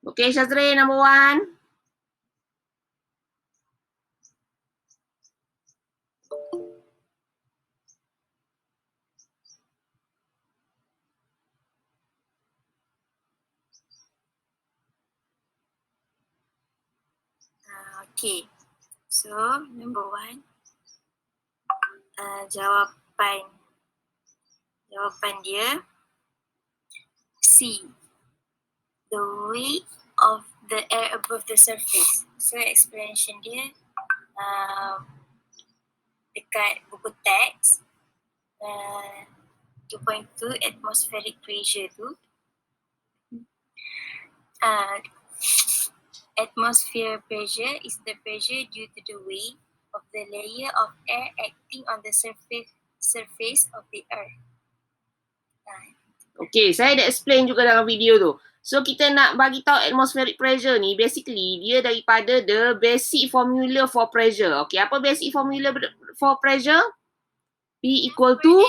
Okay, Syazri, number 1. Okay. So, number 1. Jawapan dia C. The weight of the air above the surface. So, explanation dia dekat buku teks 2.2 atmospheric pressure tu. Atmosphere pressure is the pressure due to the weight of the layer of air acting on the surface of the earth. Okay, saya dah explain juga dalam video tu. So, kita nak bagi tahu atmospheric pressure ni, basically, dia daripada the basic formula for pressure. Okay, apa basic formula for pressure? P equal to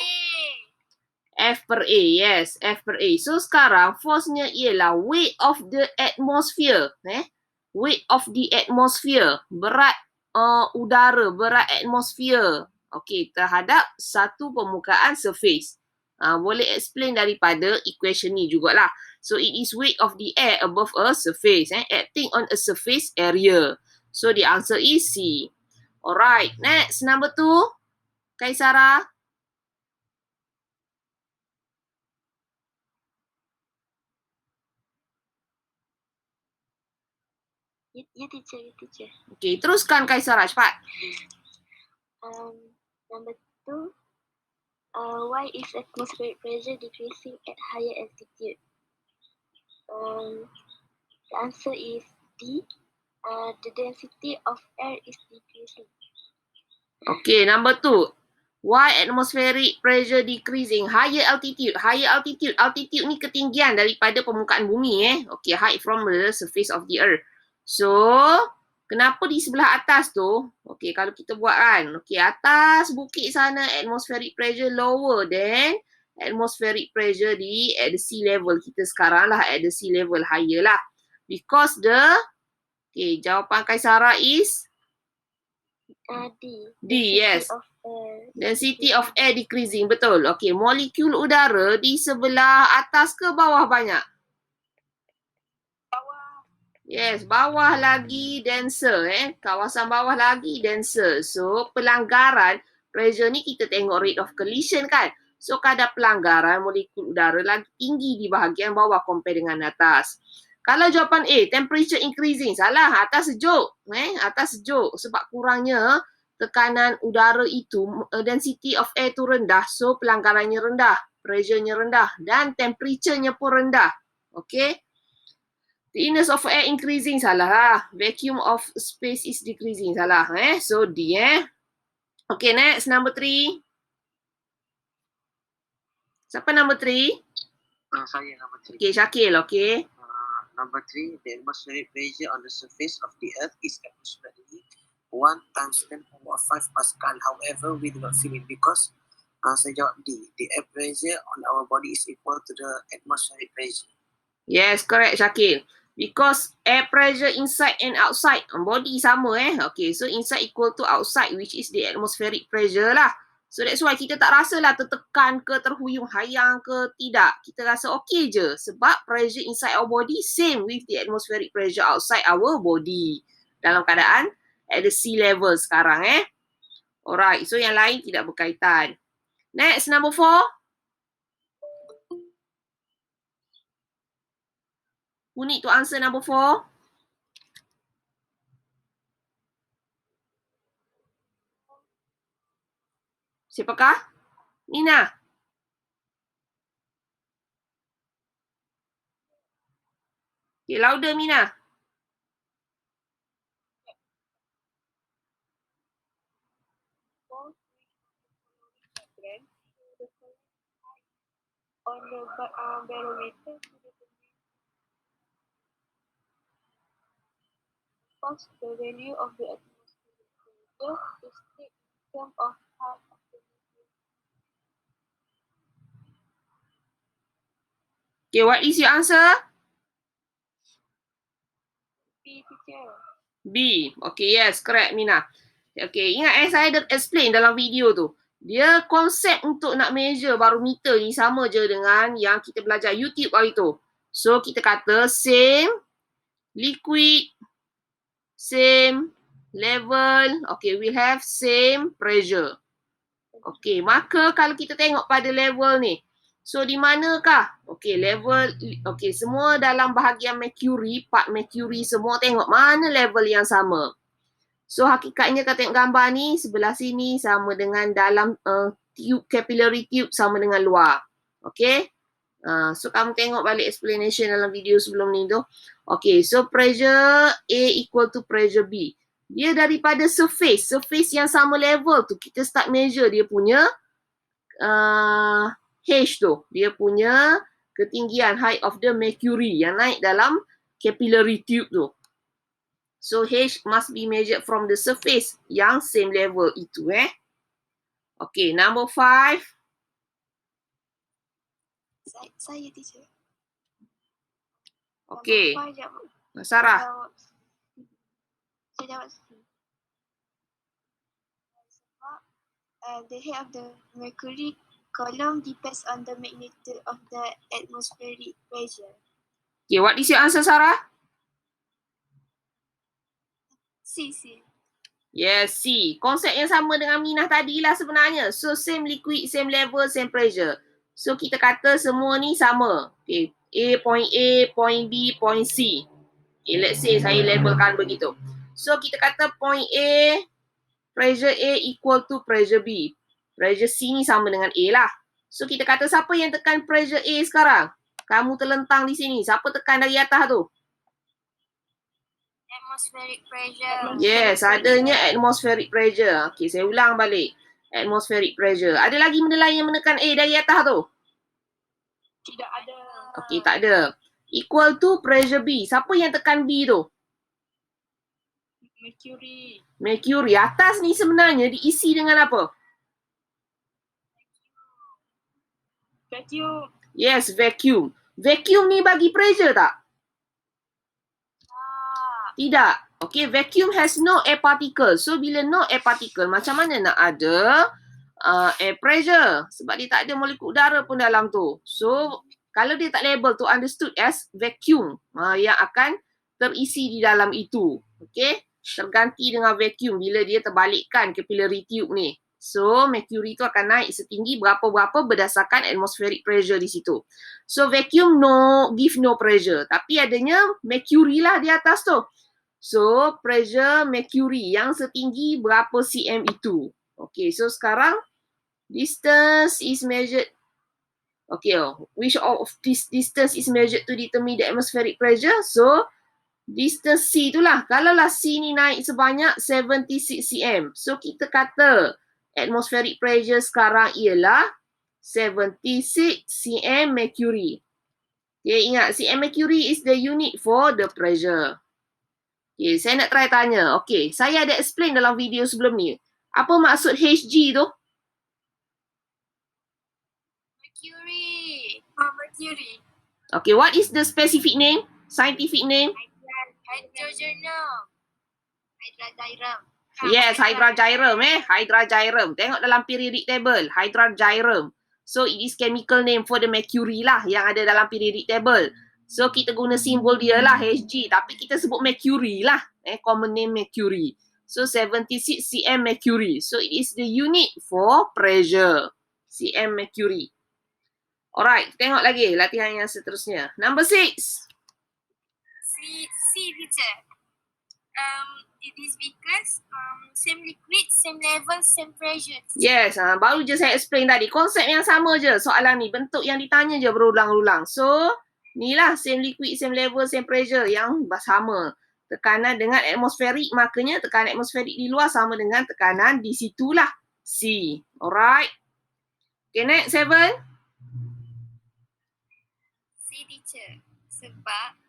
F per A. Yes, F per A. So, sekarang force-nya ialah weight of the atmosphere. Weight of the atmosphere. Berat udara, berat atmosphere. Okay, terhadap satu permukaan surface. Boleh explain daripada equation ni jugalah. So, it is weight of the air above a surface. Acting on a surface area. So, the answer is C. Alright, next. Number 2. Kaisara. Ya, teacher. Okay, teruskan Kaisara, cepat. Number 2. Why is atmospheric pressure decreasing at higher altitude? The answer is D. The density of air is decreasing. Okay, number 2. Why atmospheric pressure decreasing? Higher altitude. Higher altitude. Altitude ni ketinggian daripada permukaan bumi. Okay, height from the surface of the earth. So, kenapa di sebelah atas tu? Okay, kalau kita buat kan. Okay, atas bukit sana atmospheric pressure lower than atmospheric pressure at the sea level. Kita sekarang lah at the sea level higher lah. Because okay, jawapan Kaisara is D. Yes. Density of air decreasing. Betul. Okay. Molekul udara di sebelah atas ke bawah banyak? Bawah. Yes. Bawah lagi denser. Kawasan bawah lagi denser. So, pelanggaran pressure ni kita tengok rate of collision kan. So, kadar pelanggaran molekul udara lagi tinggi di bahagian bawah compare dengan atas. Kalau jawapan A, temperature increasing. Salah. Atas sejuk. Atas sejuk. Sebab kurangnya tekanan udara itu, density of air tu rendah. So, pelanggarannya rendah. Pressure-nya rendah. Dan temperature-nya pun rendah. Okay. The thickness of air increasing. Salah lah. Vacuum of space is decreasing. Salah. So, D. Okay, next. Number 3. Siapa number 3? Saya number 3. Okay, Syakil. Okay. Number 3, the atmospheric pressure on the surface of the earth is approximately 1 times 10 power 5 Pascal. However, we do not feel it because saya jawab D. The air pressure on our body is equal to the atmospheric pressure. Yes, correct, Syakil. Because air pressure inside and outside, body sama Okay, so inside equal to outside, which is the atmospheric pressure lah. So that's why kita tak rasa lah tertekan ke, terhuyung hayang ke, tidak. Kita rasa okay je. Sebab pressure inside our body same with the atmospheric pressure outside our body. Dalam keadaan at the sea level sekarang Alright, so yang lain tidak berkaitan. Next, number 4. Who need to answer number 4? Siapakah? Mina. Okay, louder Mina. On the barometer to determine first the value of the atmospheric pressure is taken in terms of half of the medium. Okay, what is your answer? B, teacher. B. Okay, yes, correct Mina. Okay, ingat saya dah explain dalam video tu. Dia konsep untuk nak measure barometer ni sama je dengan yang kita belajar YouTube hari tu. So, kita kata same liquid, same level. Okay, we have same pressure. Okay, maka kalau kita tengok pada level ni. So, di manakah? Okay, level. Okay, semua dalam bahagian mercury, part mercury semua tengok mana level yang sama. So, hakikatnya kalau tengok gambar ni, sebelah sini sama dengan dalam tube, capillary tube sama dengan luar. Okay. So, kamu tengok balik explanation dalam video sebelum ni tu. Okay, so pressure A equal to pressure B. Dia daripada surface yang sama level tu kita start measure dia punya H tu. Dia punya ketinggian height of the mercury yang naik dalam capillary tube tu. So H must be measured from the surface yang same level itu Okay, number 5. Saya teacher. Okay, Number 5 jawab. Sarah. Saya jawab C. Sebab the head of the mercury column depends on the magnitude of the atmospheric pressure. Okay, what is your answer, Sarah? C. Yes, C. Konsep yang sama dengan Minah tadilah sebenarnya. So, same liquid, same level, same pressure. So, kita kata semua ni sama. Okay, A, point B, point C. Okay, let's say saya labelkan begitu. So, kita kata point A, pressure A equal to pressure B. Pressure C ni sama dengan A lah. So, kita kata siapa yang tekan pressure A sekarang? Kamu terlentang di sini. Siapa tekan dari atas tu? Atmospheric pressure. Yes, adanya atmospheric pressure. Okay, saya ulang balik. Atmospheric pressure. Ada lagi benda lain yang menekan A dari atas tu? Tidak ada. Okay, tak ada. Equal to pressure B. Siapa yang tekan B tu? Mercury. Mercury. Atas ni sebenarnya diisi dengan apa? Vacuum. Yes, vacuum. Vacuum ni bagi pressure tak? Tidak. Okay, vacuum has no air particle. So, bila no air particle, macam mana nak ada air pressure? Sebab dia tak ada molekul udara pun dalam tu. So, kalau dia tak label tu understood as vacuum yang akan terisi di dalam itu. Okay, terganti dengan vacuum bila dia terbalikkan capillary tube ni. So, mercury tu akan naik setinggi berapa-berapa berdasarkan atmospheric pressure di situ. So, vacuum give no pressure. Tapi adanya mercury lah di atas tu. So, pressure mercury yang setinggi berapa cm itu. Okay, so sekarang distance is measured. Okay, which of this distance is measured to determine the atmospheric pressure? So, distance C itulah. Kalaulah C ni naik sebanyak 76 cm. So, kita kata atmospheric pressure sekarang ialah 76 cm mercury. Okay, ingat cm mercury is the unit for the pressure. Okay, saya nak try tanya. Okay, saya ada explain dalam video sebelum ni. Apa maksud HG tu? Mercury. Mercury. Okay, what is the specific name? Scientific name? Hydrogenum. Hydragyrum. Yes, hydragyrum Hydragyrum. Tengok dalam periodic table. Hydragyrum. So, it is chemical name for the mercury lah yang ada dalam periodic table. So, kita guna simbol dia lah Hg. Tapi kita sebut mercury lah. Common name mercury. So, 76 cm mercury. So, it is the unit for pressure. Cm mercury. Alright, tengok lagi latihan yang seterusnya. Number 6. C, teacher. It is because same liquid, same level, same pressure. Yes, baru je saya explain tadi. Konsep yang sama je soalan ni. Bentuk yang ditanya je berulang-ulang. So, ni lah same liquid, same level, same pressure yang sama. Tekanan dengan atmosferik, makanya tekanan atmosferik di luar sama dengan tekanan di situlah. C. Alright. Okay, next 7. C, teacher. Sebab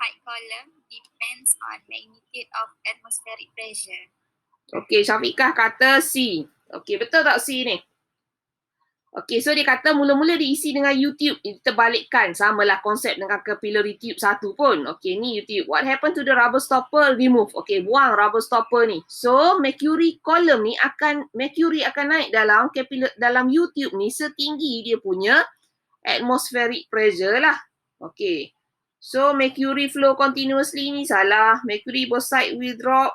height column depends on magnitude of atmospheric pressure. Okay, Syafiqah kata C. Okay, betul tak C ni? Okay, so dia kata mula-mula diisi dengan U-tube. Kita balikkan, samalah konsep dengan capillary tube satu pun. Okay, ni U-tube. What happened to the rubber stopper? Remove. Okay, buang rubber stopper ni. So, mercury column ni mercury akan naik dalam U-tube ni setinggi dia punya atmospheric pressure lah. Okay. So, mercury flow continuously ni salah. Mercury both side will drop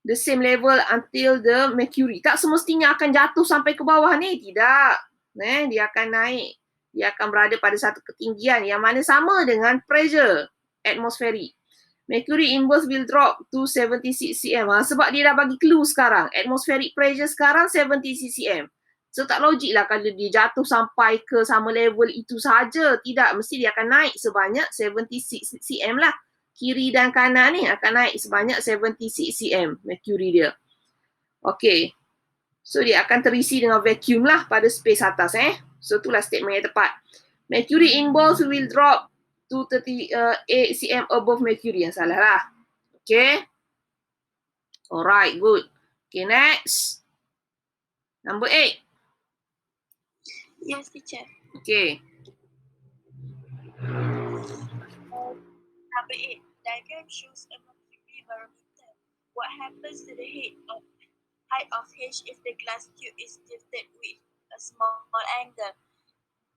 the same level until the mercury. Tak semestinya akan jatuh sampai ke bawah ni. Tidak. Dia akan naik. Dia akan berada pada satu ketinggian yang mana sama dengan pressure atmospheric. Mercury inverse will drop to 76 cm. Sebab dia dah bagi clue sekarang. Atmospheric pressure sekarang 76 cm. So tak logik lah kalau dia jatuh sampai ke sama level itu saja. Tidak, mesti dia akan naik sebanyak 76 cm lah. Kiri dan kanan ni akan naik sebanyak 76 cm mercury dia. Okay. So dia akan terisi dengan vacuum lah pada space atas So itulah statement yang tepat. Mercury inbound will drop to 38 cm above mercury. Yang salah lah. Okay. Alright, good. Okay, next. Number 8. Yes, teacher. Okay. Number 8. Diagram shows a mercury barometer. What happens to the height of H if the glass tube is tilted with a small angle?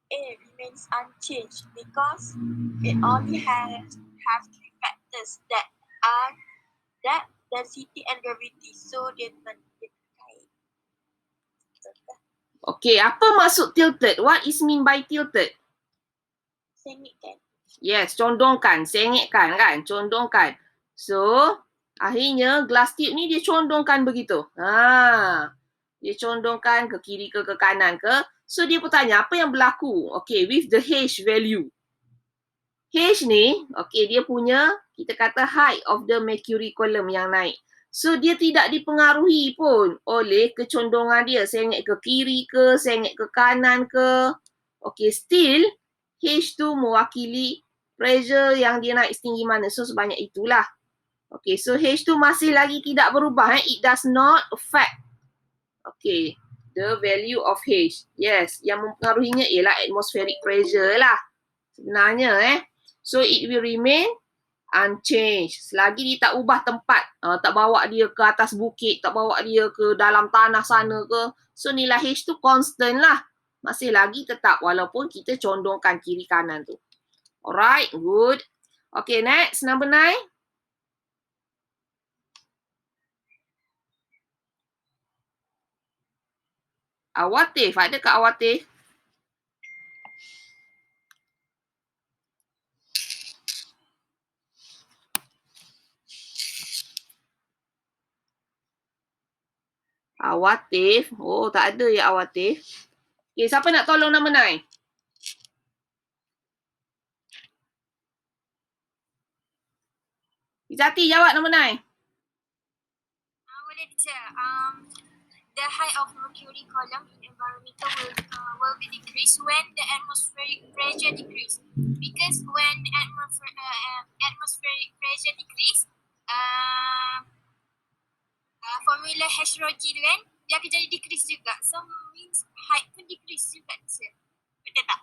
A remains unchanged because it only have three factors that are density and gravity. So dia terkait. Okay, apa maksud tilted? What is mean by tilted? Sengitkan. Yes, condongkan, sengitkan kan, condongkan. So, akhirnya glass tube ni dia condongkan begitu. Dia condongkan ke kiri ke kanan ke. So, dia bertanya apa yang berlaku? Okay, with the H value. H ni, okay, dia punya, kita kata height of the mercury column yang naik. So, dia tidak dipengaruhi pun oleh kecondongan dia. Sengit ke kiri ke, sengit ke kanan ke. Okay, still, H tu mewakili pressure yang dia naik setinggi mana. So, sebanyak itulah. Okay, so H tu masih lagi tidak berubah. It does not affect. Okay, the value of H. Yes, yang mempengaruhinya ialah atmospheric pressure lah. Sebenarnya So, it will remain unchanged. Selagi dia tak ubah tempat. Tak bawa dia ke atas bukit. Tak bawa dia ke dalam tanah sana ke. So, nilai H tu constant lah. Masih lagi tetap walaupun kita condongkan kiri kanan tu. Alright, good. Okay, next, number 9. Awatif, ada ke Awatif? Awatif, oh tak ada ya Awatif. Okay, siapa nak tolong number 9? Izati jawab nombor 9. Boleh teacher. The height of mercury column in environmental will be decreased when the atmospheric pressure decrease. Because when atmospheric pressure decrease, formula H rho G tu kan, dia akan jadi decrease juga. So means height pun decrease juga teacher. Betul tak?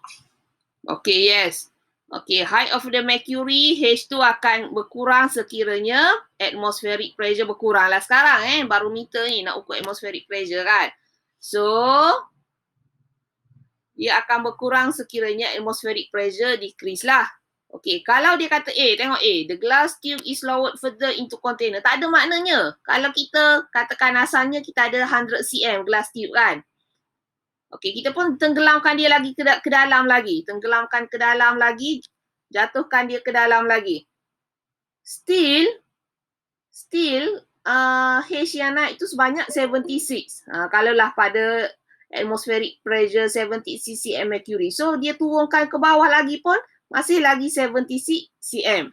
Okay, yes. Okay, height of the mercury, H2 akan berkurang sekiranya atmospheric pressure berkurang lah sekarang barometer ni nak ukur atmospheric pressure kan. So, dia akan berkurang sekiranya atmospheric pressure decrease lah. Okay, kalau dia kata A, tengok A, the glass tube is lowered further into container. Tak ada maknanya. Kalau kita katakan asalnya kita ada 100 cm glass tube kan. Okay, kita pun tenggelamkan dia lagi ke dalam lagi. Tenggelamkan ke dalam lagi. Jatuhkan dia ke dalam lagi. Still H yang naik itu sebanyak 76. Kalaulah pada atmospheric pressure 76 cm mercury. So, dia turunkan ke bawah lagi pun masih lagi 76 cm.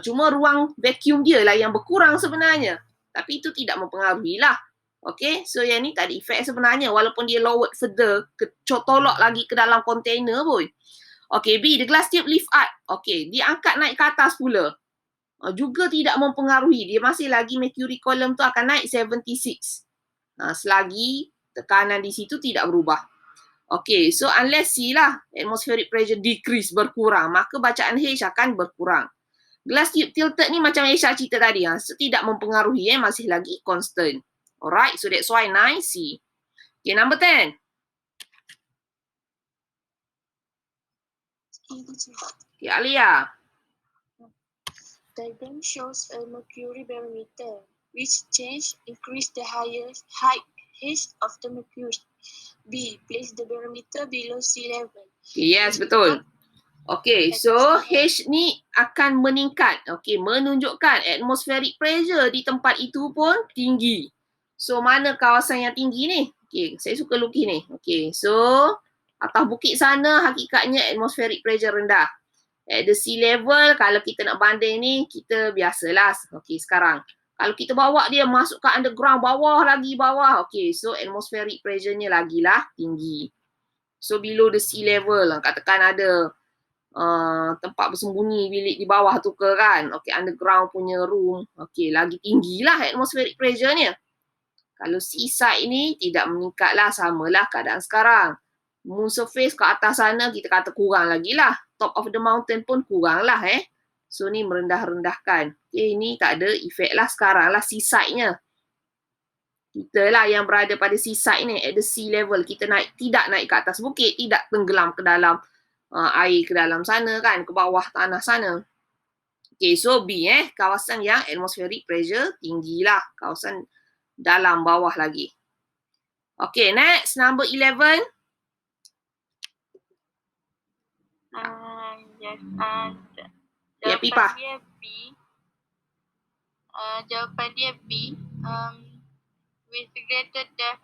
Cuma ruang vacuum dia lah yang berkurang sebenarnya. Tapi itu tidak mempengaruhi lah. Okay, so yang ni tak ada efek sebenarnya walaupun dia lowered further, tolak lagi ke dalam container pun. Okay, B, the glass tube lift up. Okay, dia angkat naik ke atas pula. Juga tidak mempengaruhi. Dia masih lagi mercury column tu akan naik 76. Selagi tekanan di situ tidak berubah. Okay, so unless C lah, atmospheric pressure decrease, berkurang, maka bacaan H akan berkurang. Glass tube tilted ni macam Aisyah cerita tadi, so tidak mempengaruhi, masih lagi constant. Alright, so that's why 9C. Okay, number 10. Okay, Alia. Diagram shows a mercury barometer, which change increase the highest height of the mercury. B. Place the barometer below sea level. Okay, yes, betul. Okay, so H ni akan meningkat. Okay, menunjukkan atmospheric pressure di tempat itu pun tinggi. So, mana kawasan yang tinggi ni? Okay, saya suka lukis ni. Okay, so atas bukit sana hakikatnya atmospheric pressure rendah. At the sea level, kalau kita nak banding ni, kita biasalah. Okay, sekarang. Kalau kita bawa dia masuk ke underground, bawah lagi bawah. Okay, so atmospheric pressure-nya lagilah tinggi. So, below the sea level, katakan ada tempat bersembunyi bilik di bawah tu ke kan. Okay, underground punya room. Okay, lagi tinggilah atmospheric pressure-nya. Kalau seaside ni tidak meningkat lah, samalah keadaan sekarang. Moon surface ke atas sana kita kata kurang lagi lah. Top of the mountain pun kurang lah So ni merendah-rendahkan. Okay, ni tak ada efek lah sekarang lah seaside-nya. Kita lah yang berada pada seaside ni, at the sea level. Kita tidak naik ke atas bukit, tidak tenggelam ke dalam air ke dalam sana kan, ke bawah tanah sana. Okay, so B kawasan yang atmospheric pressure tinggi lah. Kawasan dalam bawah lagi. Okay, next, number 11. Yes, Ya, Pipa. Jawapan dia B. Jawapan dia B. With greater depth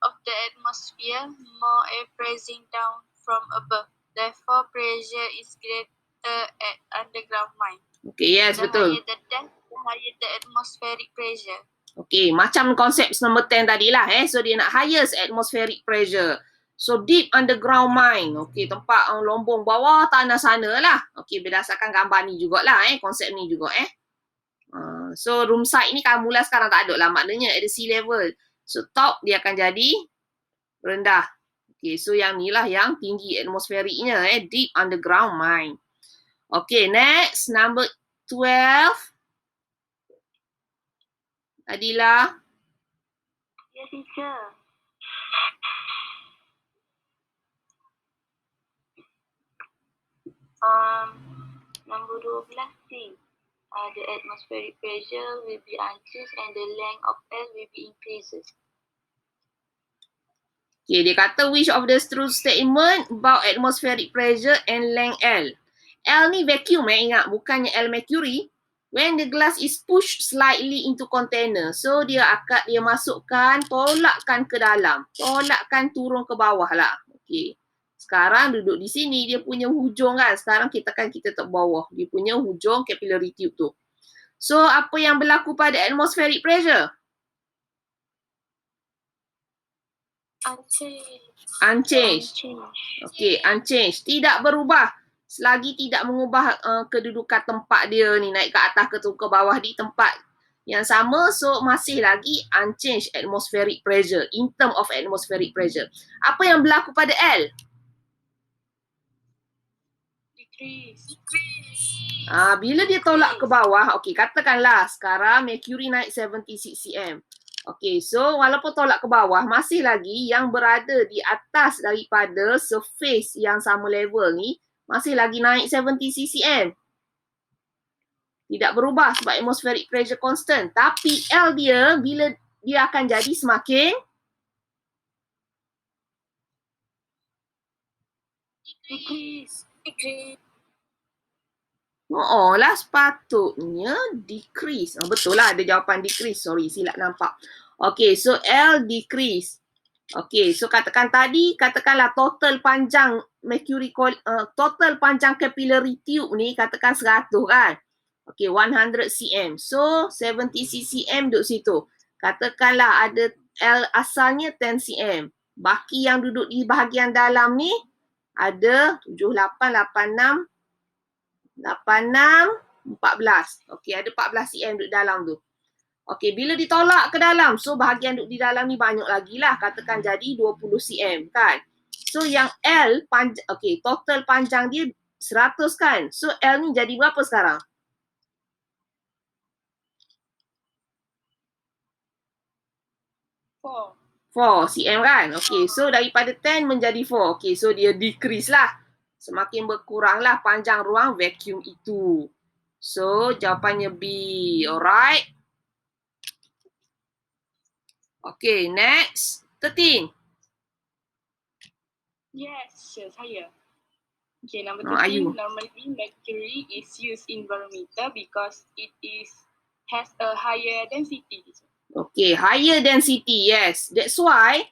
of the atmosphere, more air pressing down from above. Therefore, pressure is greater at underground mine. Okay, yes, betul. The higher the depth, the higher the atmospheric pressure. Okay, macam konsep number 10 tadi lah So, dia nak highest atmospheric pressure. So, deep underground mine. Okay, tempat lombong bawah tanah sana lah. Okay, berdasarkan gambar ni jugalah konsep ni juga So, room side ni kamu lah sekarang tak ada lah. Maknanya at the sea level. So, top dia akan jadi rendah. Okay, so yang ni lah yang tinggi atmosferiknya deep underground mine. Okay, next. Number 12. Adila. Yes, teacher. Number 12C. The atmospheric pressure will be unchanged and the length of air will be increases. Okay, dia kata which of the true statement about atmospheric pressure and length L. L ni vacuum ingat, bukannya L mercury. When the glass is pushed slightly into container, so dia masukkan, tolakkan ke dalam, tolakkan turun ke bawah lah. Okay. Sekarang duduk di sini, dia punya hujung kan. Sekarang kita tak bawah. Dia punya hujung capillary tube tu. So, apa yang berlaku pada atmospheric pressure? Unchanged. Okay, unchanged. Tidak berubah. Selagi tidak mengubah kedudukan tempat dia ni, naik ke atas ke bawah di tempat yang sama, so masih lagi unchanged atmospheric pressure, in term of atmospheric pressure. Apa yang berlaku pada L? Decrease. Bila dia tolak ke bawah, okay, katakanlah sekarang mercury naik 76 cm. Okay, so walaupun tolak ke bawah, masih lagi yang berada di atas daripada surface yang sama level ni, masih lagi naik 70 cm. Tidak berubah sebab atmospheric pressure constant. Tapi L dia, bila dia akan jadi semakin Decrease. Oh lah, sepatutnya decrease. Betul lah, ada jawapan decrease. Sorry, silap nampak. Okay, so L decrease. Okay, so katakanlah total panjang mercury, total panjang capillary tube ni katakan 100 kan. Okay, 100 cm. So, 70 cm duduk situ. Katakanlah ada L asalnya 10 cm. Baki yang duduk di bahagian dalam ni ada 78, 86, 14. Okey, ada 14 cm duduk dalam tu. Okey, bila ditolak ke dalam, so bahagian duduk di dalam ni banyak lagi lah. Katakan jadi 20 cm kan. So yang L panjang, okay, total panjang dia 100 kan. So L ni jadi berapa sekarang? 4 cm kan? Okay, so daripada 10 menjadi 4. Okay, so dia decrease lah. Semakin berkurang lah panjang ruang vacuum itu. So jawapannya B. Alright. Okay, next. 13. Yes, sure, saya. Okay, number No, 13, Ayu. normally mercury is used in barometer because it has a higher density. Okay, higher density, yes. That's why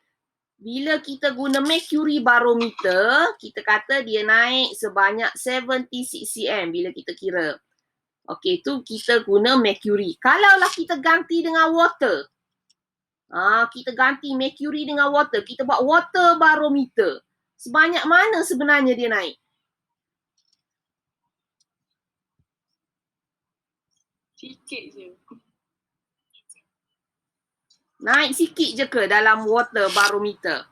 bila kita guna mercury barometer, kita kata dia naik sebanyak 76 cm bila kita kira. Okay, tu kita guna mercury. Kalaulah kita ganti dengan water, kita ganti mercury dengan water, kita buat water barometer. Sebanyak mana sebenarnya dia naik? Sikit je. Naik sikit je ke dalam water barometer?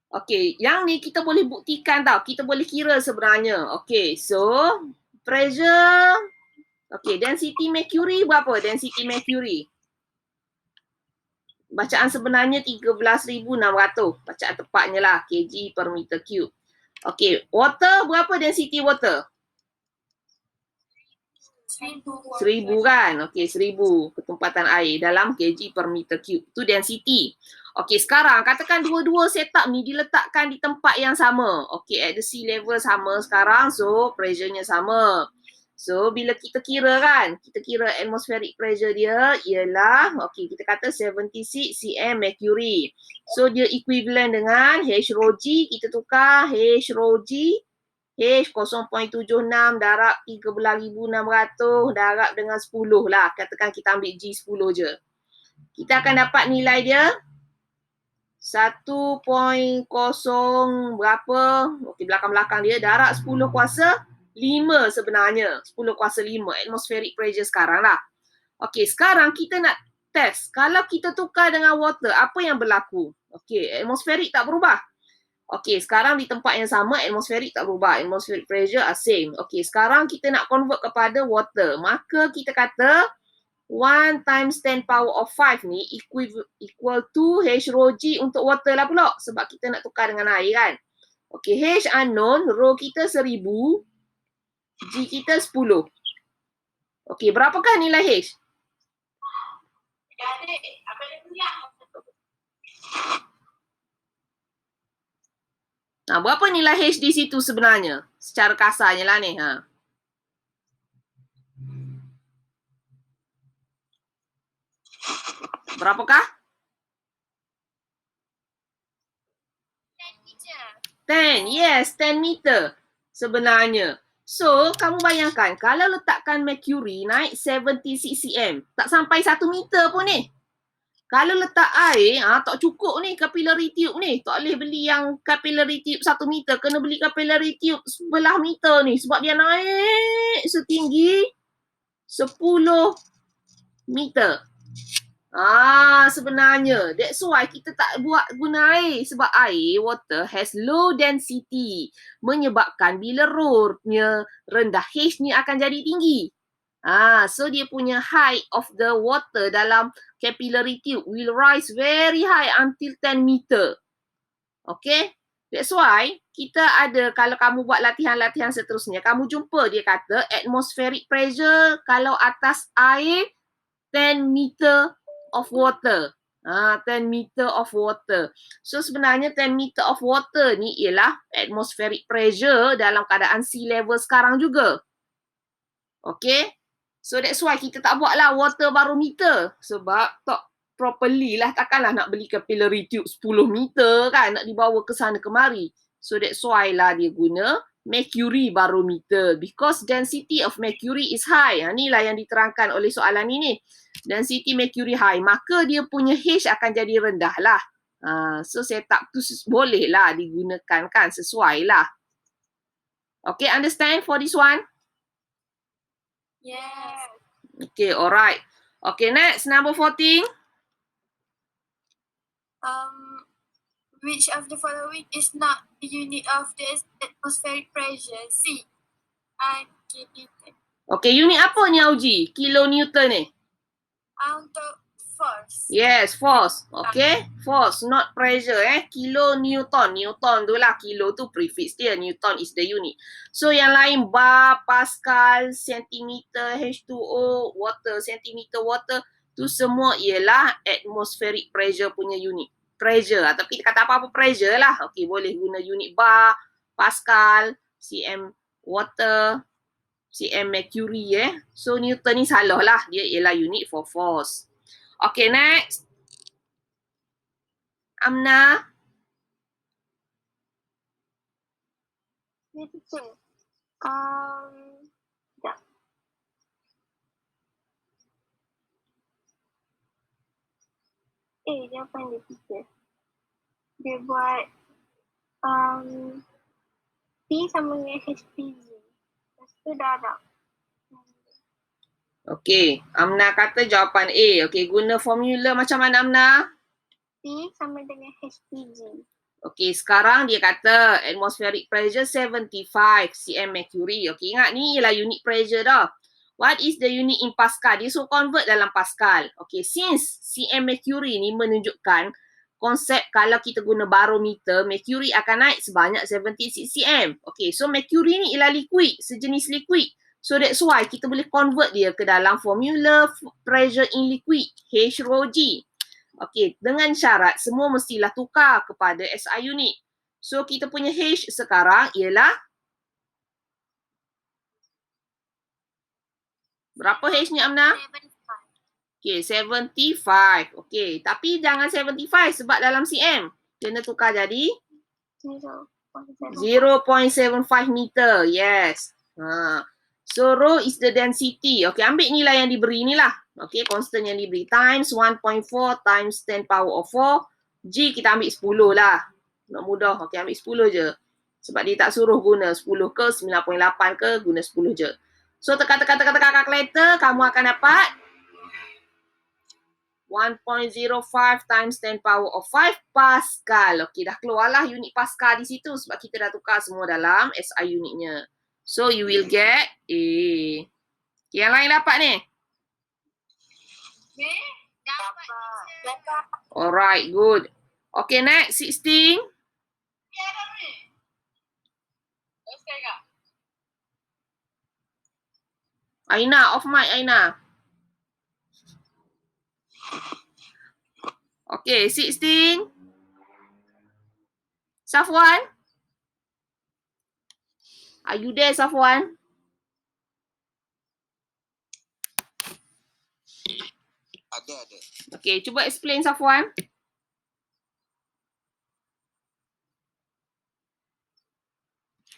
Okay, yang ni kita boleh buktikan tau. Kita boleh kira sebenarnya. Okay, so pressure. Okay, density mercury berapa? Density mercury. Bacaan sebenarnya 13,600. Bacaan tepatnya lah. kg per meter cube. Okay, water berapa density water? 1,000 kan? Okay, 1,000 ketumpatan air dalam kg per meter cube. Itu density. Okay, sekarang katakan dua-dua setup ni diletakkan di tempat yang sama. Okay, at the sea level sama sekarang. So, pressure-nya sama. So, bila kita kira kan, kita kira atmospheric pressure dia ialah, okay, kita kata 76 cm mercury. So, dia equivalent dengan H rho G. Kita tukar H rho G. H 0.76 darab 13,600 darab dengan 10 lah. Katakan kita ambil G 10 je. Kita akan dapat nilai dia 1.0 berapa. Okey, belakang-belakang dia darab 10 kuasa 5 sebenarnya. 10 kuasa 5 atmospheric pressure sekarang lah. Okey, sekarang kita nak test. Kalau kita tukar dengan water, apa yang berlaku? Okey, atmospheric tak berubah. Okey, sekarang di tempat yang sama, atmospheric tak berubah. Atmospheric pressure are same. Okey, sekarang kita nak convert kepada water. Maka kita kata 1 times 10 power of 5 ni equal to H rho G untuk water lah pula. Sebab kita nak tukar dengan air kan. Okey, H unknown, rho kita 1,000, G kita 10. Okey, berapakah nilai H? Nah, berapa nilai H di situ sebenarnya? Secara kasarnya lah ni. Berapakah? 10. Yes, 10 meter sebenarnya. So, kamu bayangkan kalau letakkan mercury naik 76 cm, tak sampai 1 meter pun ni. Kalau letak air, tak cukup ni capillary tube ni. Tak boleh beli yang capillary tube 1 meter. Kena beli capillary tube sebelah meter ni. Sebab dia naik setinggi 10 meter. Sebenarnya. That's why kita tak buat guna air. Sebab air, water has low density. Menyebabkan bila rho-nya rendah, H ni akan jadi tinggi. So dia punya height of the water dalam capillary tube will rise very high until 10 meter. Okay? That's why kita ada, kalau kamu buat latihan-latihan seterusnya, kamu jumpa dia kata atmospheric pressure kalau atas air 10 meter of water. 10 meter of water. So sebenarnya 10 meter of water ni ialah atmospheric pressure dalam keadaan sea level sekarang juga. Okay? So that's why kita tak buat lah water barometer. Sebab tak properly lah. Takkanlah nak beli capillary tube 10 meter kan. Nak dibawa ke sana kemari. So that's why lah dia guna mercury barometer. Because density of mercury is high. Ni lah yang diterangkan oleh soalan ni. Density mercury high. Maka dia punya H akan jadi rendah lah. So setup tu boleh lah digunakan kan. Sesuai lah. Okay, understand for this one? Yes. Okay, alright. Okay, next, number 14. Which of the following is not the unit of the atmospheric pressure? C. Kilonewton. Okay, unit apa ni Auji? Kilonewton ni. Untuk force. Yes, force. Okay, force, not pressure Kilonewton. Newton tu lah. Kilo tu prefix dia. Newton is the unit. So yang lain bar, pascal, sentimeter, H2O, water, sentimeter water tu semua ialah atmospheric pressure punya unit. Pressure lah. Tapi kita kata apa-apa pressure lah. Okay, boleh guna unit bar, pascal, cm water, cm mercury So Newton ni salah lah. Dia ialah unit for force. Okay, next. Amna. Ya, teacher. Sekejap. Jawapan dia, teacher. Dia buat P sama dengan HPG. Lepas tu darab. Okay, Amna kata jawapan A. Okay, guna formula macam mana Amna? P sama dengan HPG. Okay, sekarang dia kata atmospheric pressure 75 cm mercury. Okay, ingat ni ialah unit pressure dah. What is the unit in Pascal? Dia suruh convert dalam Pascal. Okay, since cm mercury ni menunjukkan konsep kalau kita guna barometer, mercury akan naik sebanyak 76 cm. Okay, so mercury ni ialah liquid, sejenis liquid. So that's why kita boleh convert dia ke dalam formula pressure in liquid, H rho G. Okay, dengan syarat semua mestilah tukar kepada SI unit. So kita punya H sekarang ialah berapa H ni Amna? 75. Okay, 75. Okay, tapi jangan 75 sebab dalam cm. Kena tukar jadi 0.75 meter. Yes. So rho is the density. Okay, ambil nilai yang diberi ni lah. Okay, constant yang diberi. Times 1.4 times 10 power of 4. G kita ambil 10 lah. Nak mudah. Okay, ambil 10 je. Sebab dia tak suruh guna 10 ke 9.8 ke, guna 10 je. So tekan kalkulator, kamu akan dapat 1.05 times 10 power of 5 Pascal. Okay, dah keluarlah unit Pascal di situ sebab kita dah tukar semua dalam SI unitnya. So you will get A. Okay, yang lain dapat ni? Dapat. Alright, good. Okay, next 16. Aina, off mic Aina. Okay, 16. Safwan? Are you there, Safwan? Ada. Okay, cuba explain Safwan.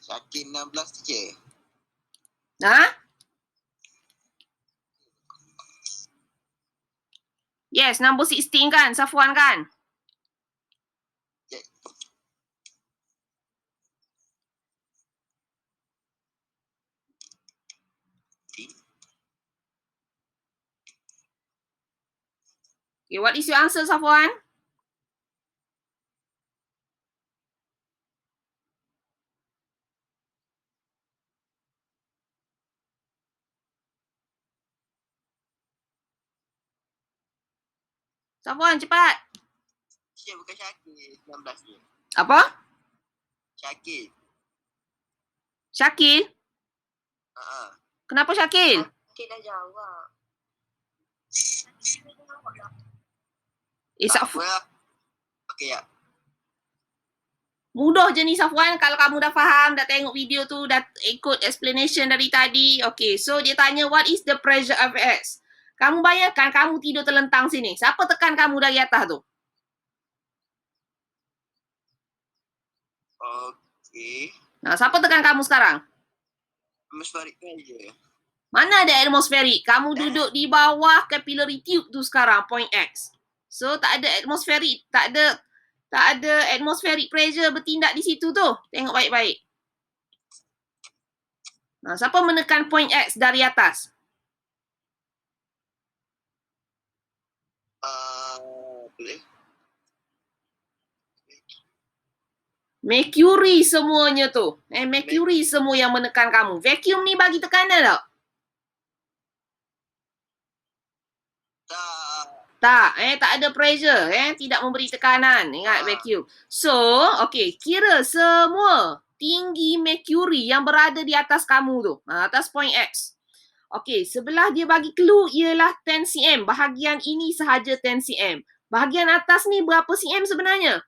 Syakir 16 teacher. Yes, number 16 kan, Safwan kan? Yeah. Okay, what is your answer, Safwan? Safwan, cepat. Syakir bukan Syakir 16 ni. Apa? Syakir. Syakil? Kenapa Syakil? Okey, dah jawab. Safwan. Okey ya. Mudah je ni Safwan. Kalau kamu dah faham, dah tengok video tu, dah ikut explanation dari tadi. Okay, so dia tanya what is the pressure of X? Kamu bayangkan kamu tidur terlentang sini. Siapa tekan kamu dari atas tu? Okey. Nah, siapa tekan kamu sekarang? Atmospheric pressure. Mana ada atmospheric? Kamu duduk di bawah capillary tube tu sekarang, point X. So, tak ada atmospheric. Tak ada atmospheric pressure bertindak di situ tu. Tengok baik-baik. Nah, siapa menekan point X dari atas? Boleh. Mercury semuanya tu. Mercury semua yang menekan kamu. Vacuum ni bagi tekanan tak? Tak, tak ada pressure, tidak memberi tekanan. Ingat vacuum. So, okay, kira semua tinggi mercury yang berada di atas kamu tu. Atas point X. Okay, sebelah dia bagi clue ialah 10 cm. Bahagian ini sahaja 10 cm. Bahagian atas ni berapa cm sebenarnya?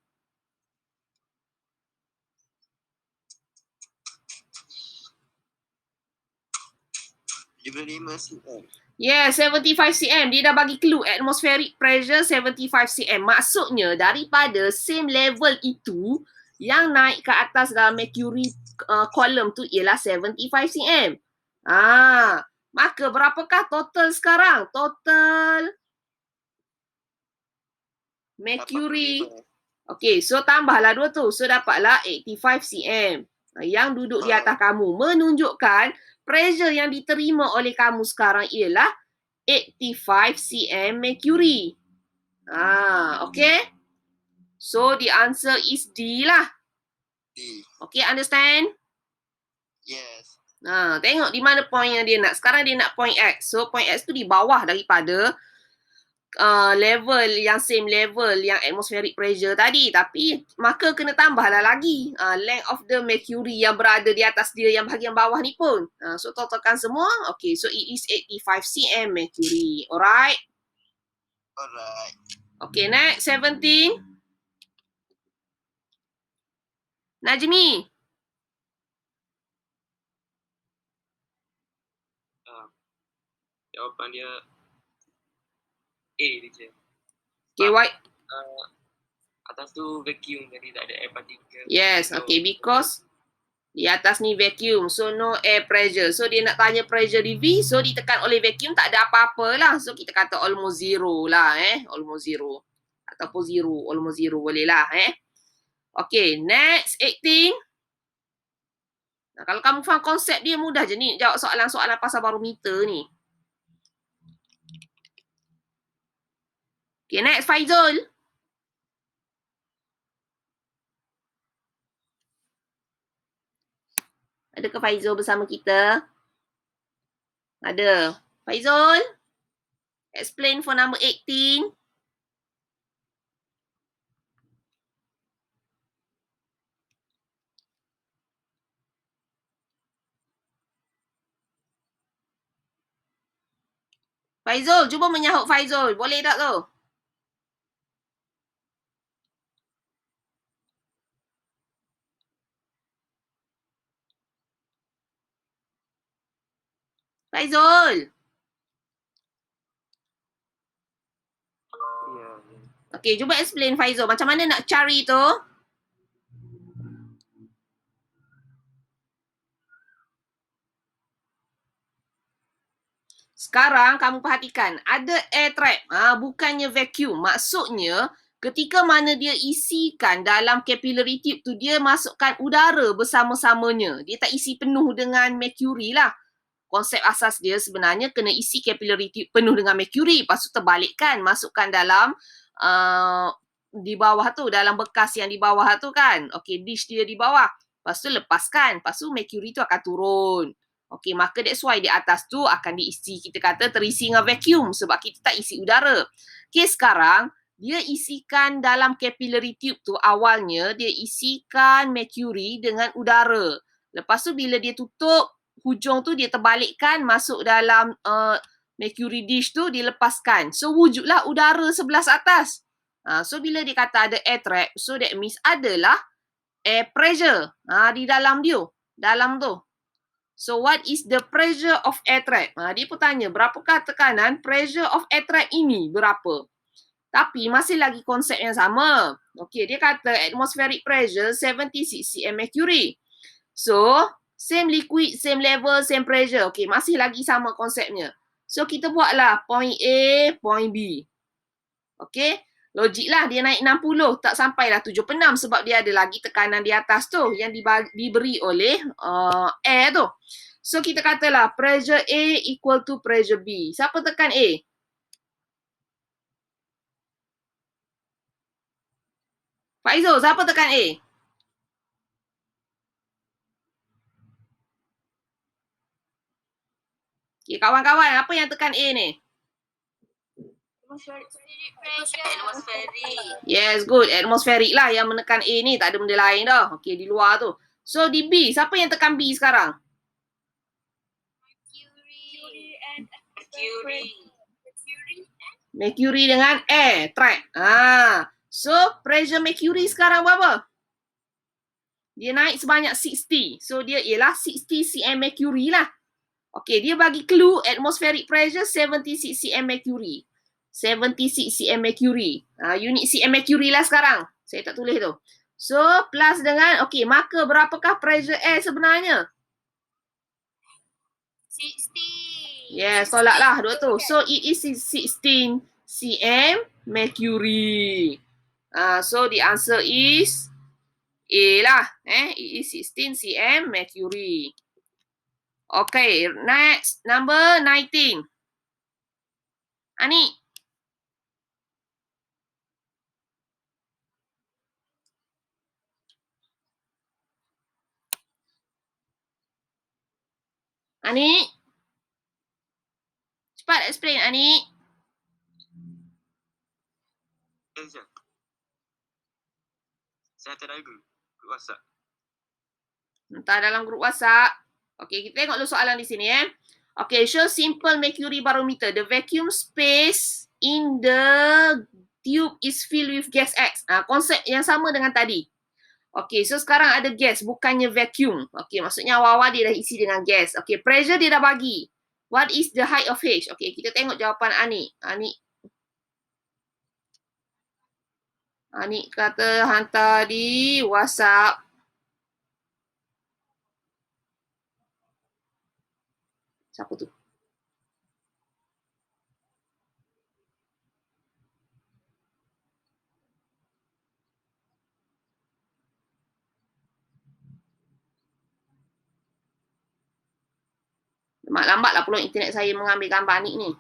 Yeah, 75 cm. Dia dah bagi clue. Atmospheric pressure 75 cm. Maksudnya daripada same level itu, yang naik ke atas dalam mercury column tu ialah 75 cm. Maka berapakah total sekarang? Total mercury. Okay, so tambahlah 2 tu. So dapatlah 85 cm. Yang duduk di atas kamu. Menunjukkan pressure yang diterima oleh kamu sekarang ialah 85 cm mercury. Okay. So the answer is D lah. D. Okay, understand? Yes. Tengok di mana point yang dia nak. Sekarang dia nak point X. So point X tu di bawah daripada level yang same level yang atmospheric pressure tadi, tapi maka kena tambahlah lagi length of the mercury yang berada di atas dia yang bahagian bawah ni pun. So totalkan semua. Okay, so it is 85 cm mercury. Alright. Okay, next 17. Najmi. Jawapan dia A je. Okay, why? Atas tu vacuum, jadi tak ada air particle. Yes, okay, because di atas ni vacuum, so no air pressure. So dia nak tanya pressure di V, so ditekan oleh vacuum tak ada apa-apa lah. So kita kata almost zero lah, almost zero. Ataupun zero, almost zero boleh lah, Okay, next 18. Kalau kamu faham konsep dia, mudah je ni jawab soalan-soalan pasal barometer ni. Okay, next Faizul. Adakah Faizul bersama kita? Ada. Faizul? Explain for number 18. Faizul, cuba menyahut Faizul. Boleh tak tu? Faizul. Okay, cuba explain Faizul. Macam mana nak cari tu? Sekarang kamu perhatikan. Ada air trap. Bukannya vacuum. Maksudnya, ketika mana dia isikan dalam capillary tube tu, dia masukkan udara bersama-samanya. Dia tak isi penuh dengan mercury lah. Konsep asas dia sebenarnya kena isi capillary tube penuh dengan mercury. Lepas tu terbalikkan. Masukkan dalam di bawah tu. Dalam bekas yang di bawah tu kan. Okay, dish dia di bawah. Lepas tu lepaskan. Lepas tu mercury tu akan turun. Okay, maka that's why di atas tu akan diisi, kita kata terisi dengan vacuum sebab kita tak isi udara. Okay, sekarang dia isikan dalam capillary tube tu, awalnya dia isikan mercury dengan udara. Lepas tu bila dia tutup, hujung tu dia terbalikkan masuk dalam mercury dish tu, dilepaskan. So wujudlah udara sebelah atas. So bila dia kata ada air trap, so that means adalah air pressure di dalam dia, dalam tu. So what is the pressure of air trap? Dia pun tanya berapakah tekanan pressure of air trap ini berapa? Tapi masih lagi konsep yang sama. Okay, dia kata atmospheric pressure 76 cm mercury. So same liquid, same level, same pressure. Okay, masih lagi sama konsepnya. So kita buatlah point A, point B. Okay, logik lah dia naik 60, tak sampailah 76 sebab dia ada lagi tekanan di atas tu yang diberi oleh air tu. So kita katalah pressure A equal to pressure B. Siapa tekan A? Faizul, siapa tekan A? Okay, kawan-kawan, apa yang tekan A ni? Atmospheric pressure. Atmospheric. Yes, good. Atmospheric lah yang menekan A ni. Tak ada benda lain dah. Okay, di luar tu. So, di B, siapa yang tekan B sekarang? Mercury and Mercury. Mercury dengan air, track. So, pressure mercury sekarang berapa? Dia naik sebanyak 60. So, dia ialah 60 cm mercury lah. Okay, dia bagi clue atmospheric pressure 76 cm mercury. 76 cm mercury. Unit cm mercury lah sekarang. Saya tak tulis tu. So, plus dengan, okay, maka berapakah pressure air sebenarnya? 60. Yes, tolak lah dua tu. So, it is 16 cm mercury. So, the answer is A lah. It is 16 cm mercury. Okay, next. Number 19. Ani. Ani. Cepat explain, Ani. Eja. Saya tak ada group WhatsApp. Entah dalam grup WhatsApp. Okay, kita tengok dulu soalan di sini Okay, show simple mercury barometer. The vacuum space in the tube is filled with gas X. Konsep yang sama dengan tadi. Okay, so sekarang ada gas, bukannya vacuum. Okay, maksudnya awal-awal dia dah isi dengan gas. Okay, pressure dia dah bagi. What is the height of H? Okay, kita tengok jawapan Ani. Ani kata hantar di WhatsApp. Siapa tu? Lambatlah pula internet saya mengambil gambar Anik ni.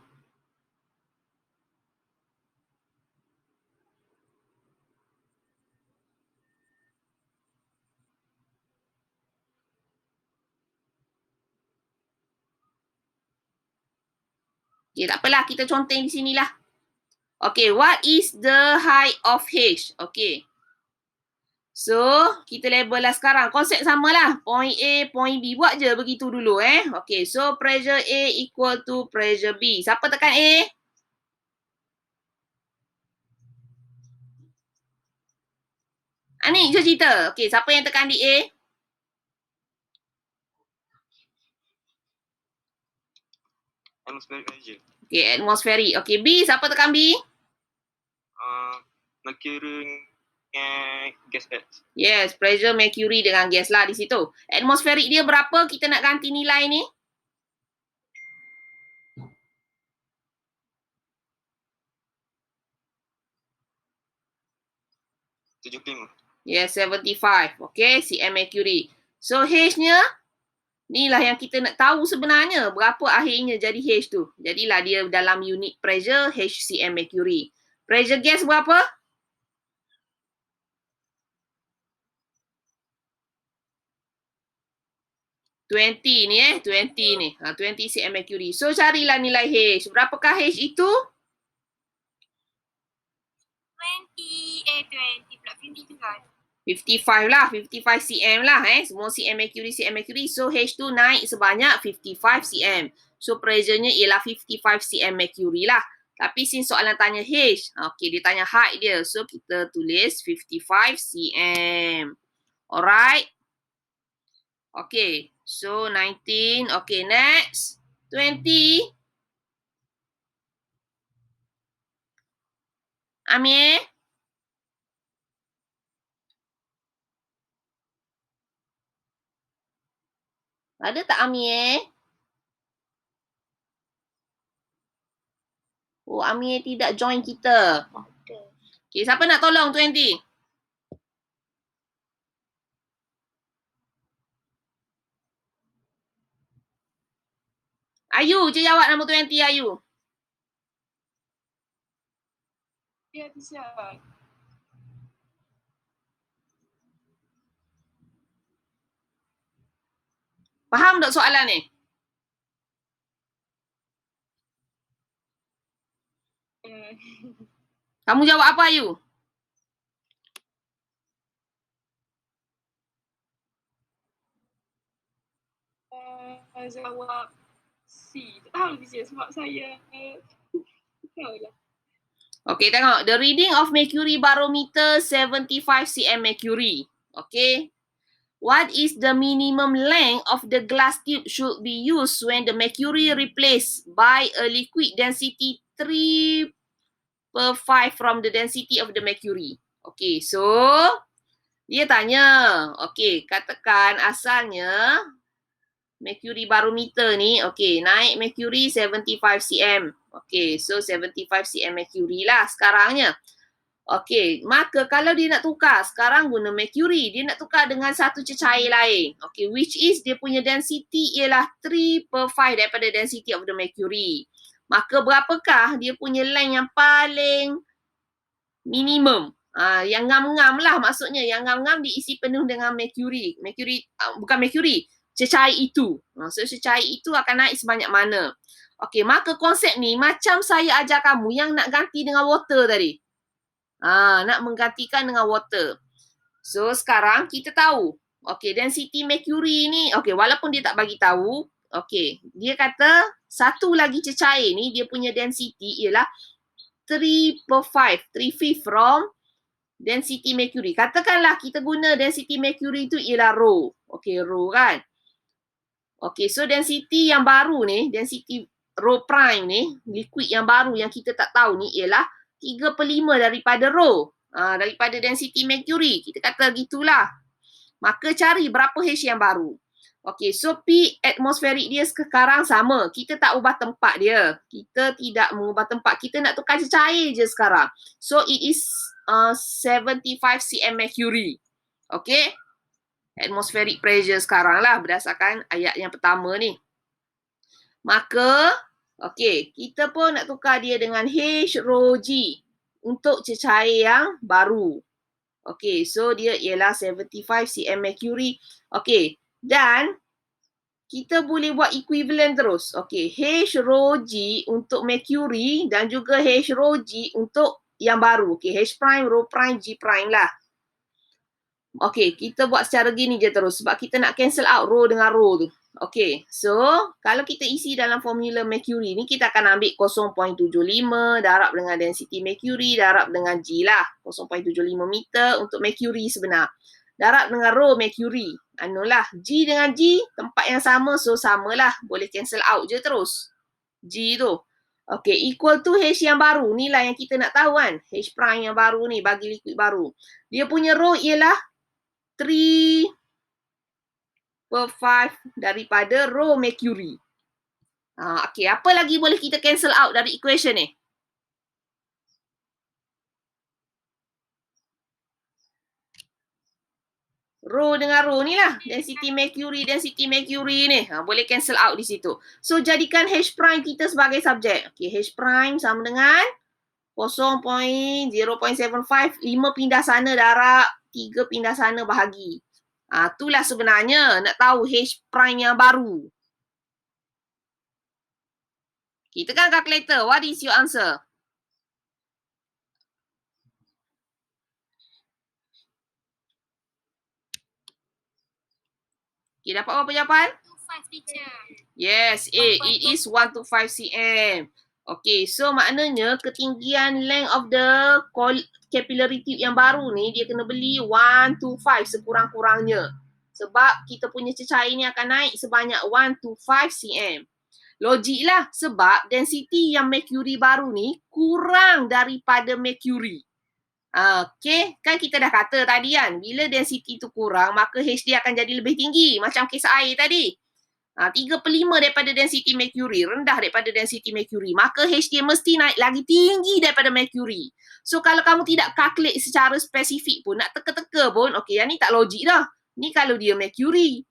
Okay, tak apalah. Kita conteng di sinilah. Okay, what is the height of H? Okay. So, kita label lah sekarang. Konsep sama lah. Point A, point B. Buat je begitu dulu Okay, so pressure A equal to pressure B. Siapa tekan A? Anik je cerita. Okay, siapa yang tekan di A? Atmospheric pressure. Okay, atmospheric. Okay, B. Siapa tekan B? Mercury and gas X. Yes, pressure mercury dengan gas lah di situ. Atmospheric dia berapa? Kita nak ganti nilai ni. Yes, 75. Okay, cm mercury. So, H-nya, inilah yang kita nak tahu sebenarnya. Berapa akhirnya jadi H tu. Jadilah dia dalam unit pressure, H cm mercury. Pressure gas berapa? Twenty ni 20 ni. 20 cm mercury. So, carilah nilai H. Berapakah H itu? 20 pula 55. 55 lah. 55 cm lah Semua cm mercury, cm mercury. So, H tu naik sebanyak 55 cm. So, pressure-nya ialah 55 cm mercury lah. Tapi since soalan tanya H, okay, dia tanya height dia. So, kita tulis 55 cm. Alright. Okay. So, 19. Okay, next. 20. Amir. Ada tak Amir? Oh, Amir tidak join kita. Okay, siapa nak tolong 20? Ayu je jawab nombor 20, Ayu. Ya, bisa. Faham tak soalan ni? Kamu jawab apa, Ayu? Jawab C. Tak tahu je sebab saya tak tahu lah. Okay, tengok. The reading of mercury barometer 75 cm mercury. Okay. What is the minimum length of the glass tube should be used when the mercury replaced by a liquid density 3/5 from the density of the mercury? Okay, so dia tanya, okay, katakan asalnya mercury barometer ni, okay, naik mercury 75 cm. Okay, so 75 cm mercury lah sekarangnya. Okay, maka kalau dia nak tukar, sekarang guna mercury, dia nak tukar dengan satu cecair lain. Okay, which is dia punya density ialah 3/5 daripada density of the mercury. Maka berapakah dia punya length yang paling minimum? Yang ngam-ngam lah maksudnya. Yang ngam-ngam diisi penuh dengan mercury. Bukan mercury, cecair itu. So cecair itu akan naik sebanyak mana? Okay, maka konsep ni macam saya ajar kamu yang nak ganti dengan water tadi. Nak menggantikan dengan water. So sekarang kita tahu. Okay, density mercury ni, okay, walaupun dia tak bagi tahu, okay, dia kata satu lagi cecair ni dia punya density ialah 3/5 from density mercury. Katakanlah kita guna density mercury tu ialah rho. Okay, rho kan. Okay, so density yang baru ni, density rho prime ni, liquid yang baru yang kita tak tahu ni ialah 3/5 daripada rho. Daripada density mercury. Kita kata gitulah. Maka cari berapa H yang baru. Okay, so P atmospheric dia sekarang sama. Kita tak ubah tempat dia. Kita tidak mengubah tempat. Kita nak tukar cecair je sekarang. So it is 75 cm mercury. Okay. Atmospheric pressure sekarang lah berdasarkan ayat yang pertama ni. Maka, okay, kita pun nak tukar dia dengan H rho G untuk cecair yang baru. Okay, so dia ialah 75 cm mercury. Okay, dan kita boleh buat equivalent terus. Okay, H rho G untuk mercury dan juga H rho G untuk yang baru. Okay, H prime, rho prime, G prime lah. Okay, kita buat secara gini je terus sebab kita nak cancel out rho dengan rho tu. Okay, so kalau kita isi dalam formula mercury ni, kita akan ambil 0.75 darab dengan density mercury, darab dengan G lah. 0.75 meter untuk mercury sebenar. Darab dengan rho mercury. Anulah, G dengan G, tempat yang sama, so samalah. Boleh cancel out je terus. G tu. Okay, equal to H yang baru. Ni lah yang kita nak tahu kan. H prime yang baru ni, bagi liquid baru. Dia punya rho ialah 3/5 daripada rho mercury. Okay, apa lagi boleh kita cancel out dari equation ni? Rho dengan rho ni lah. Density mercury ni. Boleh cancel out di situ. So, jadikan H prime kita sebagai subjek. Okay, H prime sama dengan 0.75. 5 pindah sana darab. 3 pindah sana bahagi. Itulah sebenarnya nak tahu H prime yang baru. Kita kan calculator. What is your answer? Okay, dapat berapa jawapan? 5 teacher. Yes, it is 1 to 5 cm. Okay, so maknanya ketinggian length of the capillary tube yang baru ni, dia kena beli 1 to 5 sekurang-kurangnya. Sebab kita punya cecair ni akan naik sebanyak 1 to 5 cm. Logik lah, sebab density yang mercury baru ni kurang daripada mercury. Okay, kan kita dah kata tadi kan, bila density tu kurang, maka H dia akan jadi lebih tinggi. Macam kes air tadi. 3/5 daripada density mercury, rendah daripada density mercury. Maka H dia mesti naik lagi tinggi daripada mercury. So, kalau kamu tidak calculate secara spesifik pun, nak teka-teka pun, okay, yang ni tak logik dah. Ni kalau dia mercury.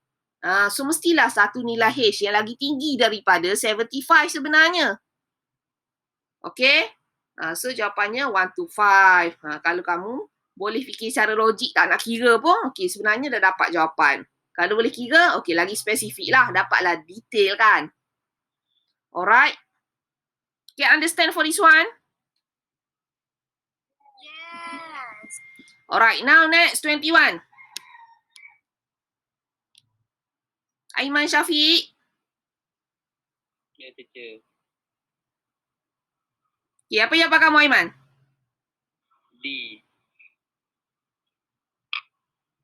So, mestilah satu nilai H yang lagi tinggi daripada 75 sebenarnya. Okay. So, jawapannya 1 to 5. Kalau kamu boleh fikir secara logik, tak nak kira pun, okay, sebenarnya dah dapat jawapan. Kalau boleh kira, okay, lagi spesifik lah. Dapatlah detail kan. Alright. Okay, understand for this one? Alright, now next 21. Aiman Syafiq. Ya, teacher. Okay, apa jawapan kamu Aiman? D.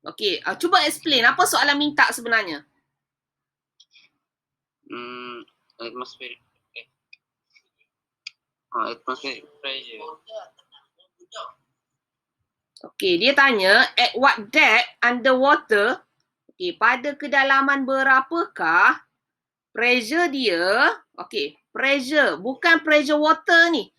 Okay, cuba explain apa soalan minta sebenarnya. Atmospheric. Atmospheric pressure. Okay, dia tanya at what depth underwater, okay, pada kedalaman berapakah pressure dia, okay, pressure, bukan pressure water ni.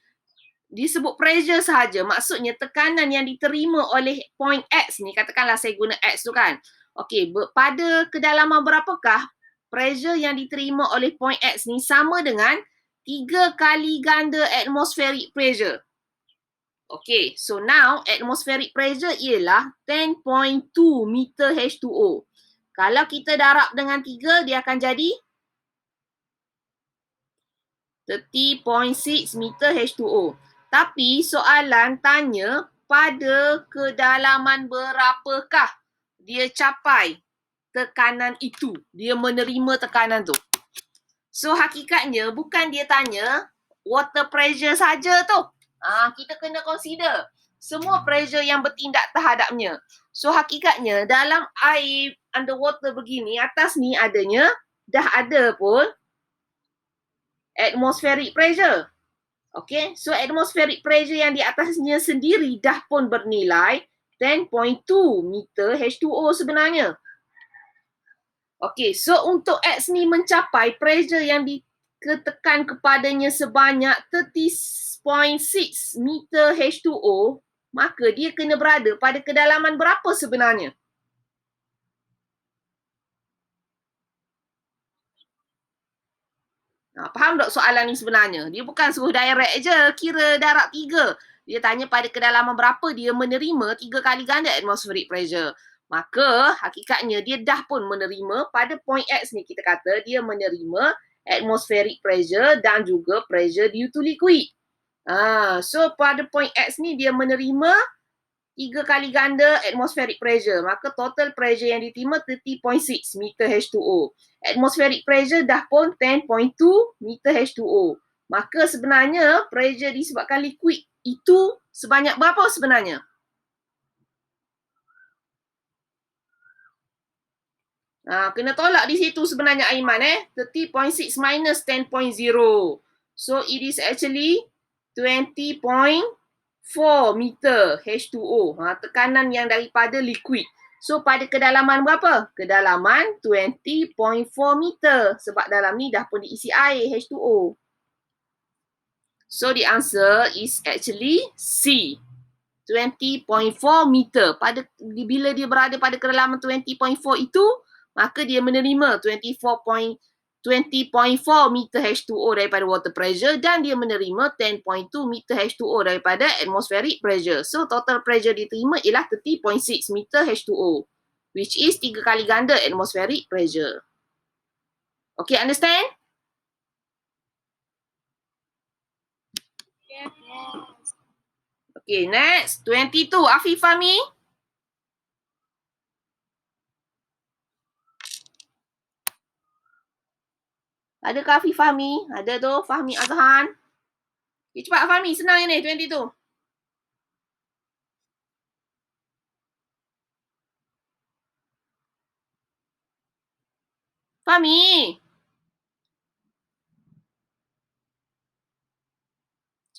Disebut pressure sahaja, maksudnya tekanan yang diterima oleh point X ni, katakanlah saya guna X tu kan. Okay, pada kedalaman berapakah pressure yang diterima oleh point X ni sama dengan 3 kali ganda atmospheric pressure. Okay, so now atmospheric pressure ialah 10.2 meter H2O. Kalau kita darab dengan 3, dia akan jadi 30.6 meter H2O. Tapi soalan tanya pada kedalaman berapakah dia capai tekanan itu. Dia menerima tekanan tu. So hakikatnya bukan dia tanya water pressure saja tu. Kita kena consider semua pressure yang bertindak terhadapnya. So hakikatnya dalam air underwater begini, atas ni adanya, dah ada pun atmospheric pressure. Okay, so atmospheric pressure yang di atasnya sendiri dah pun bernilai 10.2 meter H2O sebenarnya. Okay, so untuk X ni mencapai pressure yang diketekan kepadanya sebanyak 30.6 meter H2O, maka dia kena berada pada kedalaman berapa sebenarnya? Faham tak soalan ni sebenarnya? Dia bukan suruh direct je, kira darab 3. Dia tanya pada kedalaman berapa dia menerima 3 kali ganda atmospheric pressure. Maka hakikatnya dia dah pun menerima pada point X ni, kita kata dia menerima atmospheric pressure dan juga pressure due to liquid. So pada point X ni dia menerima 3 kali ganda atmospheric pressure. Maka total pressure yang diterima 30.6 meter H2O. Atmospheric pressure dah pun 10.2 meter H2O. Maka sebenarnya pressure disebabkan liquid itu sebanyak berapa sebenarnya? Kena tolak di situ sebenarnya Aiman 30.6 minus 10.0. So it is actually 20.4 meter H2O. Tekanan yang daripada liquid. So pada kedalaman berapa? Kedalaman 20.4 meter. Sebab dalam ni dah pun diisi air H2O. So the answer is actually C. 20.4 meter. Bila dia berada pada kedalaman 20.4 itu, maka dia menerima 20.4 meter H2O daripada water pressure dan dia menerima 10.2 meter H2O daripada atmospheric pressure. So total pressure diterima ialah 30.6 meter H2O, which is 3 kali ganda atmospheric pressure. Okay, understand? Yes. Okay, next. 22. Afif Fahmi. Adakah Afif Fahmi? Ada tu, Fahmi Azhan. Okay, cepat Fahmi, senang ni 22. Fahmi.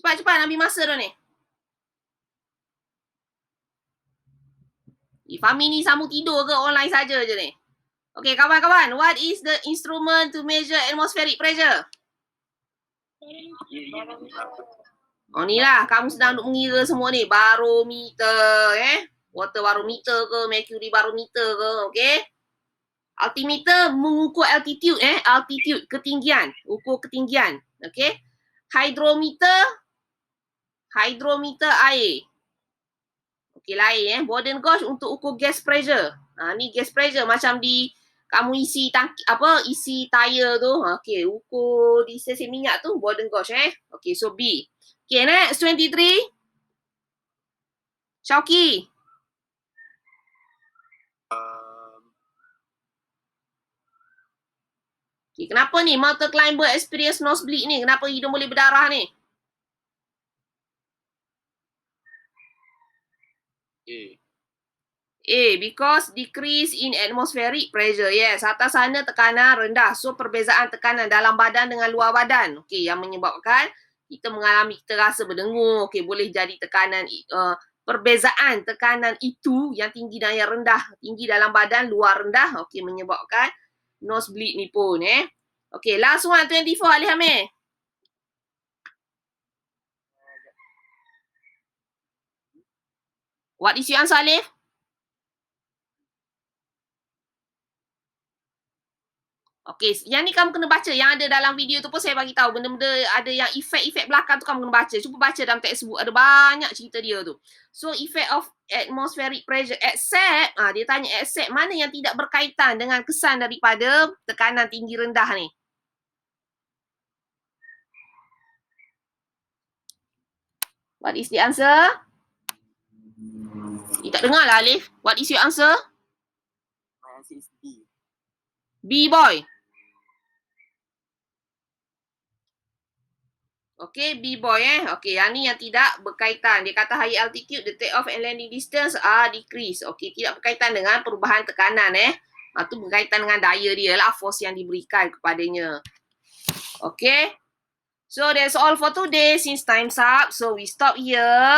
Cepat-cepat ambil masa dah ni. Fahmi ni sambung tidur ke online saja je ni? Okay, kawan-kawan. What is the instrument to measure atmospheric pressure? Oh ni lah, kamu sedang duk mengira semua ni. Barometer, water barometer ke, mercury barometer ke, okay? Altimeter mengukur altitude, altitude, ketinggian. Ukur ketinggian, okay? Hydrometer air. Okay, lain Bourdon gauge untuk ukur gas pressure. Ni gas pressure macam di kamu isi tangki isi tayar tu. Okay, ukur di stesen minyak tu Bourdon gauge Okay, so B. Okay, next 23. Syauqi. Okay, kenapa ni mountain climber experience nosebleed ni? Kenapa hidung boleh berdarah ni? Because decrease in atmospheric pressure. Yes, atas sana tekanan rendah. So, perbezaan tekanan dalam badan dengan luar badan. Okey, yang menyebabkan kita mengalami, kita rasa berdengung. Okey, boleh jadi tekanan, perbezaan tekanan itu yang tinggi dan yang rendah. Tinggi dalam badan, luar rendah. Okey, menyebabkan nosebleed ni pun. Okey, last one, 24, Ali Hamid. What is your answer, Alif? Okey, yang ni kamu kena baca. Yang ada dalam video tu pun saya bagi tahu. Benda-benda ada yang efek-efek belakang tu kamu kena baca. Cuba baca dalam textbook. Ada banyak cerita dia tu. So, effect of atmospheric pressure. Except, dia tanya except mana yang tidak berkaitan dengan kesan daripada tekanan tinggi rendah ni. What is the answer? Tak dengar lah, Alif. What is your answer? My answer is B. B, boy. Okay, B-boy Okay, yang ni yang tidak berkaitan. Dia kata high altitude, the take-off and landing distance are decreased. Okay, tidak berkaitan dengan perubahan tekanan tu berkaitan dengan daya dia lah, force yang diberikan kepadanya. Okay. So, that's all for today since time's up. So, we stop here.